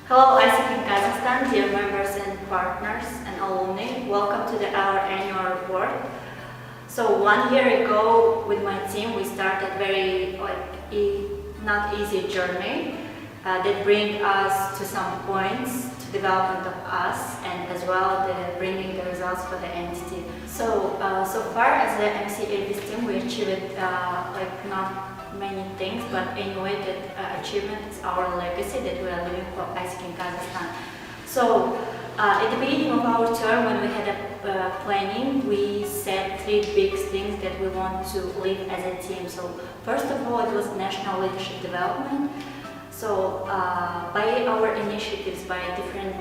Hello, Aiesec in Kazakhstan, dear members and partners and alumni. Welcome to our annual report. So 1 year ago, with my team, we started very not easy journey that bring us to some points to development of us and as well the bringing the results for the entity. So so far as the MCA this team, we achieved not many things, but anyway, that achievement is our legacy that we are living for Aiesec in Kazakhstan. So at the beginning of our term, when we had a planning, we set 3 big things that we want to live as a team. So first of all, it was national leadership development. So by our initiatives, by different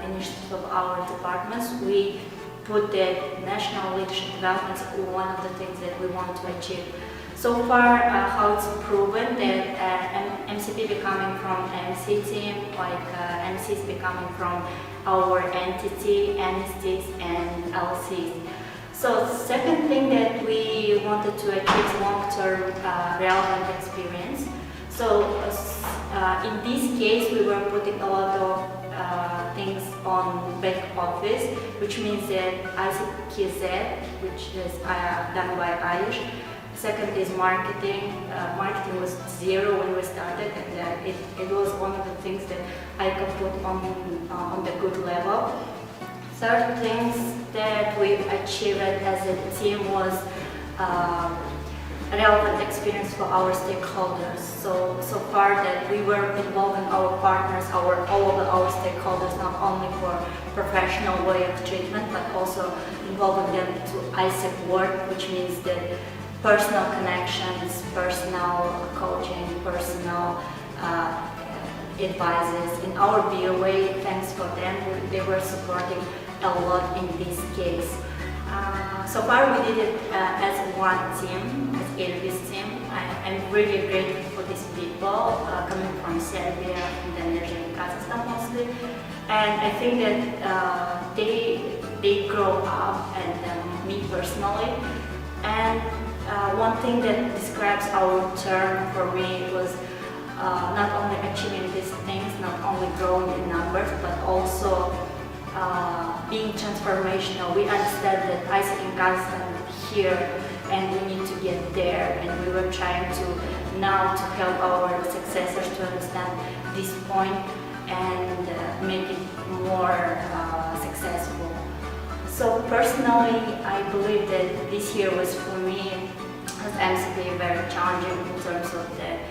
initiatives of our departments, we put the national leadership development as one of the things that we want to achieve. So far, how it's proven that MCP becoming from MC team, MCs becoming from our entity, NSTs and LCs. So second thing that we wanted to achieve is long-term relevant experience. So in this case, we were putting a lot of things on back office, which means that Aiesec, which is done by Aiesec. Second is marketing. Marketing was 0 when we started, and it was one of the things that I could put on the good level. Third things that we achieved as a team was relevant experience for our stakeholders. So far that we were involving our partners, all of our stakeholders, not only for professional way of treatment, but also involving them to Aiesec work, which means that personal connections, personal coaching, personal advices. In our BOA, thanks for them, they were supporting a lot in this case. So far we did it as one team, as Aiesec team. I'm really grateful for these people coming from Serbia, Indonesia and Kazakhstan mostly. And I think that they grow up, and me personally. And one thing that describes our term for me was not only achieving these things, not only growing in numbers, but also being transformational. We understand that Aiesec in Kazakhstan is here and we need to get there, and we were trying to help our successors to understand this point and make it more successful. So personally, I believe that this year was for me as MCP very challenging in terms of the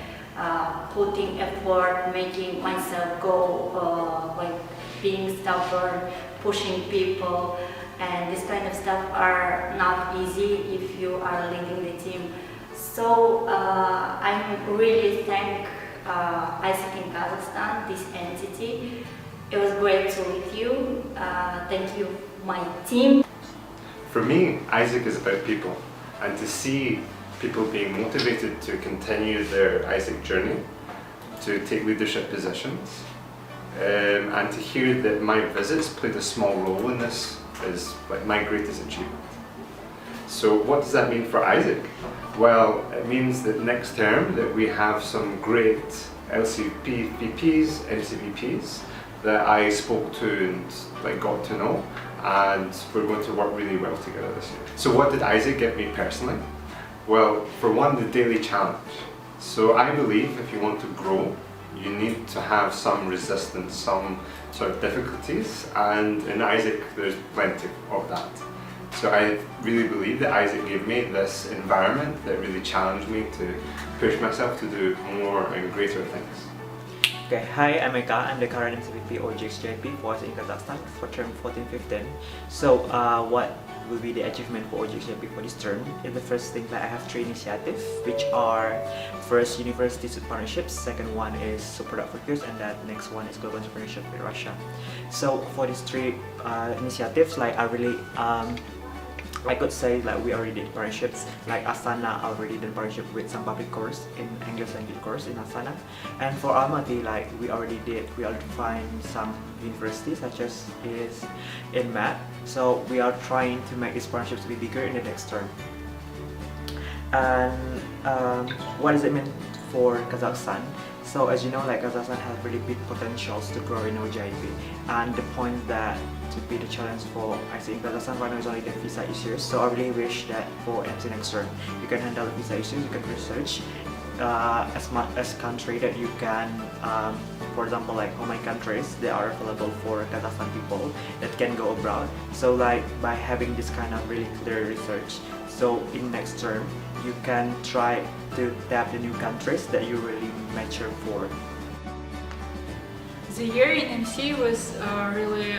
putting effort, making myself go, being stubborn, pushing people, and this kind of stuff are not easy if you are leading the team. So I'm really thank Aiesec in Kazakhstan, this entity. It was great to meet you. Thank you, my team. For me, Aiesec is about people, and to see people being motivated to continue their Aiesec journey, to take leadership positions, and to hear that my visits played a small role in this is my greatest achievement. So what does that mean for Aiesec? Well, it means that next term that we have some great LCP VPs, MCVPs that I spoke to and got to know, and we're going to work really well together this year. So what did Aiesec get me personally? Well, for one, the daily challenge. So I believe if you want to grow, you need to have some resistance, some sort of difficulties, and in Aiesec there's plenty of that. So I really believe that Aiesec gave me this environment that really challenged me to push myself to do more and greater things. Okay, hi, I'm Eka. I'm the current MCVP or GXJP for in Kazakhstan for term 14-15. So what will be the achievement for OGXJP for this term? In the first thing that I have 3 initiatives, which are first university student partnerships, second one is product focus, and that next one is global entrepreneurship with Russia. So for these 3 initiatives, I really I could say we already did partnerships, like Astana already did partnership with some public course in English language course in Astana, and for Almaty we already find some universities such as is in math. So we are trying to make these partnerships to be bigger in the next term. And what does it mean for Kazakhstan. So as you know, like Kazakhstan has really big potentials to grow in OJIP, and the point that to be the challenge for Aiesec in Kazakhstan right now is only the visa issues. So I really wish that for MC next term, you can handle the visa issues, you can research as much as country that you can. For example, like how many countries that are available for Kazakhstan people that can go abroad. So like by having this kind of really clear research, so in next term you can try to tap the new countries that you really mature for. The year in MC was really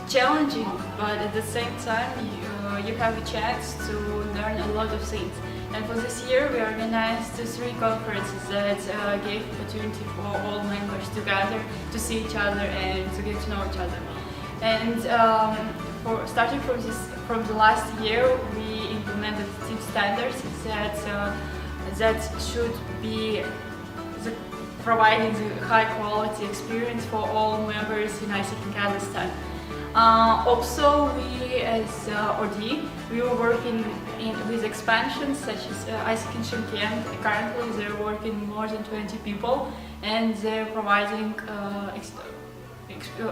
challenging, but at the same time you have a chance to learn a lot of things. And for this year we organized 3 conferences that gave opportunity for all members to gather, to see each other and to get to know each other. And starting from the last year, we implemented team standards that should be providing the high quality experience for all members in Aiesec in Kazakhstan. Also, we as OD, we were working with expansions such as Aiesec in Shymkent. Currently they're working more than 20 people and they're providing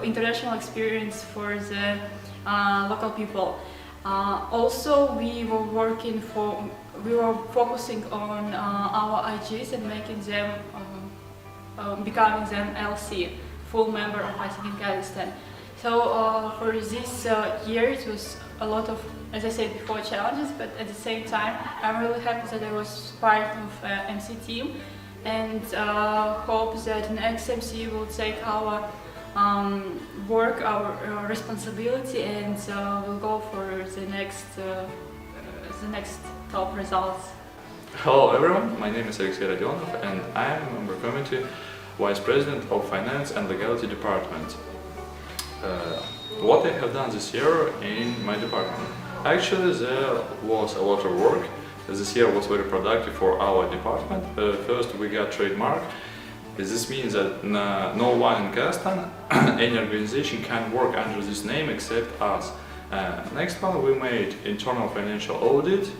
international experience for the local people. Also, we were focusing on our IGs and making them, becoming them LC, full member of Aiesec in Kazakhstan. So for this year it was a lot of, as I said before, challenges, but at the same time I'm really happy that I was part of MC team and hope that next MC will take our work, our responsibility, and we'll go for the next top results. Hello everyone, my name is Alexey Rodionov and I am a member committee Vice President of Finance and Legality Department. What I have done this year in my department. Actually, there was a lot of work. This year was very productive for our department. First, we got trademark. This means that no one in Kazakhstan, any organization can work under this name except us. Next one, we made internal financial audit.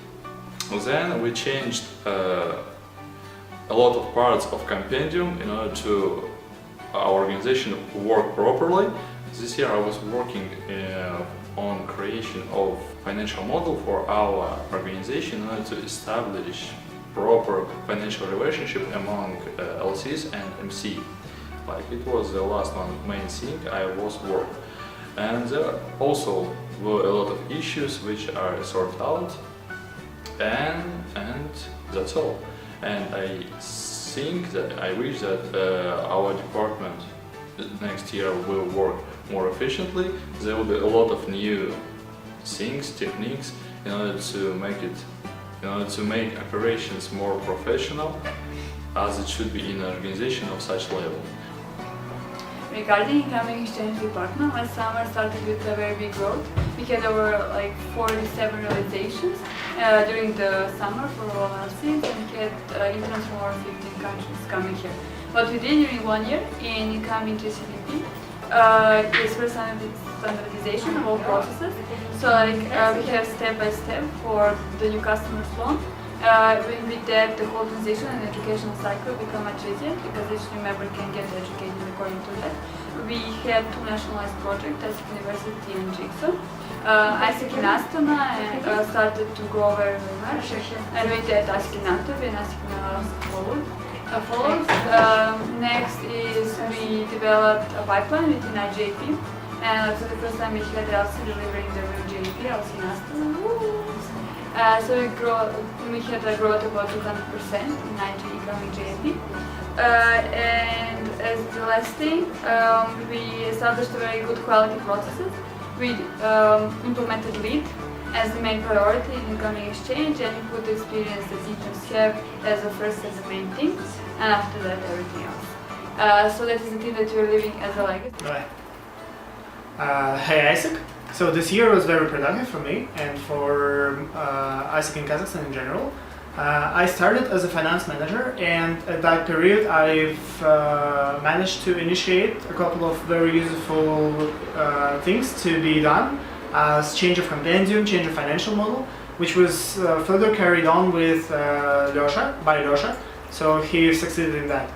Then we changed a lot of parts of compendium in order to our organization work properly. This year I was working on creation of financial model for our organization in order to establish proper financial relationship among LCs and MC. Like it was the last one main thing I was work. And there also were a lot of issues which are sorted out, and that's all. And I think that I wish that our department next year will work more efficiently. There will be a lot of new things, techniques in order to make operations more professional, as it should be in an organization of such level. Regarding incoming exchange department, last summer started with a very big growth. We had over 47 realizations during the summer for all LCs, and we had interns from over 15 countries coming here. What we did during 1 year in incoming GCDP is first standardization of all processes. So we have step by step for the new customers loan. With that, the whole transition and educational cycle become much easier because each new member can get educated according to that. We had 2 nationalized projects, Aiesec University and Jigsaw. Aiesec in Astana started to grow very, very much, and with that Aiesec in Antwerp and Aiesec in followed. Next is we developed a pipeline within IJP, and for the first time we had LC delivering the real JP, LC in Astana. So we had a growth about 200% in IG incoming JP. And as the last thing, we established a very good quality processes. We implemented lead as the main priority in incoming exchange, and we put the experience that interns have as the main thing, and after that everything else. So that is the thing that we're leaving as a legacy. Hey Aiesec. So this year was very productive for me and for Aiesec in Kazakhstan in general. I started as a finance manager, and at that period I've managed to initiate a couple of very useful things to be done, as change of compendium, change of financial model, which was further carried on with Losha, So he succeeded in that.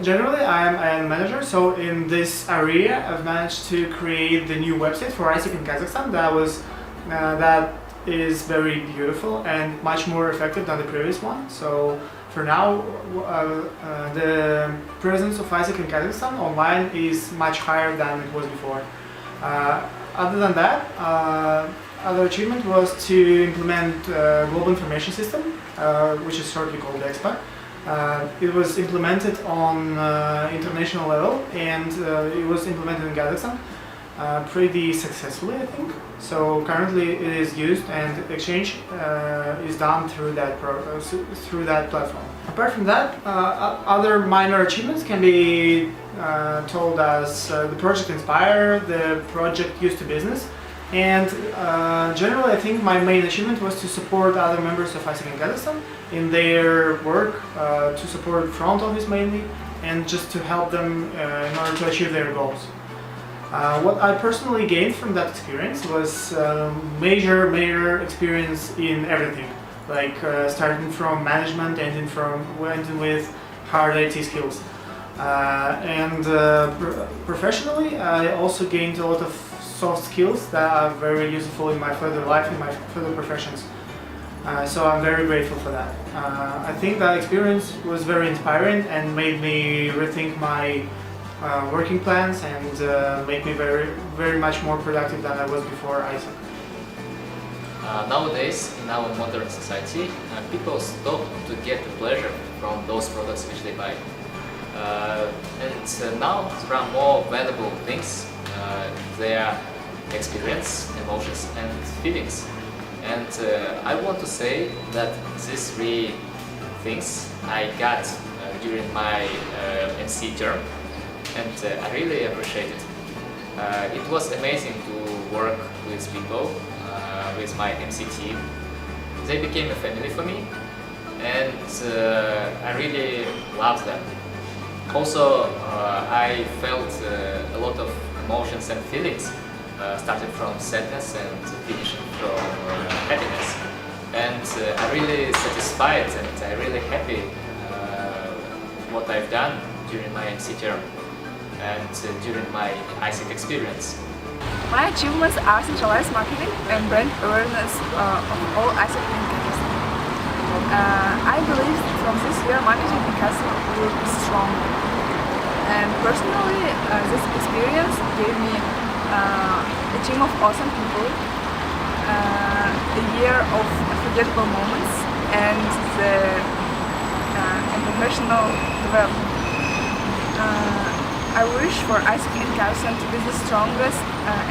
Generally, I am a manager, so in this area, I've managed to create the new website for Aiesec in Kazakhstan. That is very beautiful and much more effective than the previous one. So for now, the presence of Aiesec in Kazakhstan online is much higher than it was before. Other than that, other achievement was to implement global information system, which is shortly called EXPA. It was implemented on international level, and it was implemented in Kazakhstan pretty successfully, I think. So currently it is used, and exchange is done through that platform. Apart from that, other minor achievements can be told as the project Inspire, the project Used to Business, and generally I think my main achievement was to support other members of Aiesec in Kazakhstan in their work, to support front office mainly, and just to help them in order to achieve their goals. What I personally gained from that experience was major experience in everything, like starting from management, ending with hard IT skills. Professionally, I also gained a lot of soft skills that are very useful in my further life, in my further professions. So I'm very grateful for that. I think that experience was very inspiring and made me rethink my working plans and make me very much more productive than I was before Aiesec. Nowadays, in our modern society, people stop to get the pleasure from those products which they buy. Now there are more valuable things, their experience, emotions and feelings. And I want to say that these three things I got during my MC term, and I really appreciate it. It was amazing to work with people, with my MC team. They became a family for me, and I really loved them. Also, I felt a lot of emotions and feelings, starting from sadness and finishing from happiness. And I'm really satisfied and I'm really happy what I've done during my MC term and during my Aiesec experience. My achievements are centralized marketing and brand awareness of all Aiesec in Kazakhstan. I believe from this year marketing in Kazakhstan will be strong. And personally, this experience gave me a team of awesome people, a year of unforgettable moments, and the international development. I wish for Aiesec in Kazakhstan to be the strongest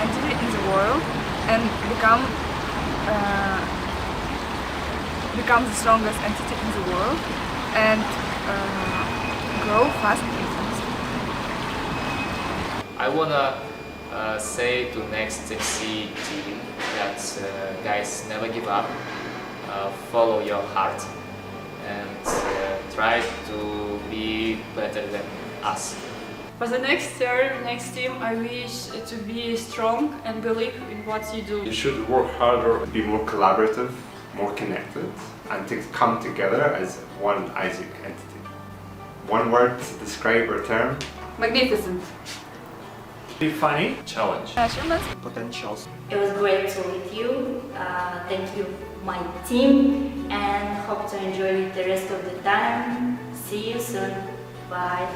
entity in the world and become the strongest entity in the world and grow fast and fast. I wanna say to next MC team that guys, never give up, follow your heart and try to be better than us. For the next term, next team, I wish to be strong and believe in what you do. You should work harder. Be more collaborative, more connected, and to come together as one Aiesec entity. One word to describe our term? Magnificent. Be funny. Challenge. Achievements. Potentials. It was great to meet you. Thank you, my team, and hope to enjoy the rest of the time. See you soon. Bye.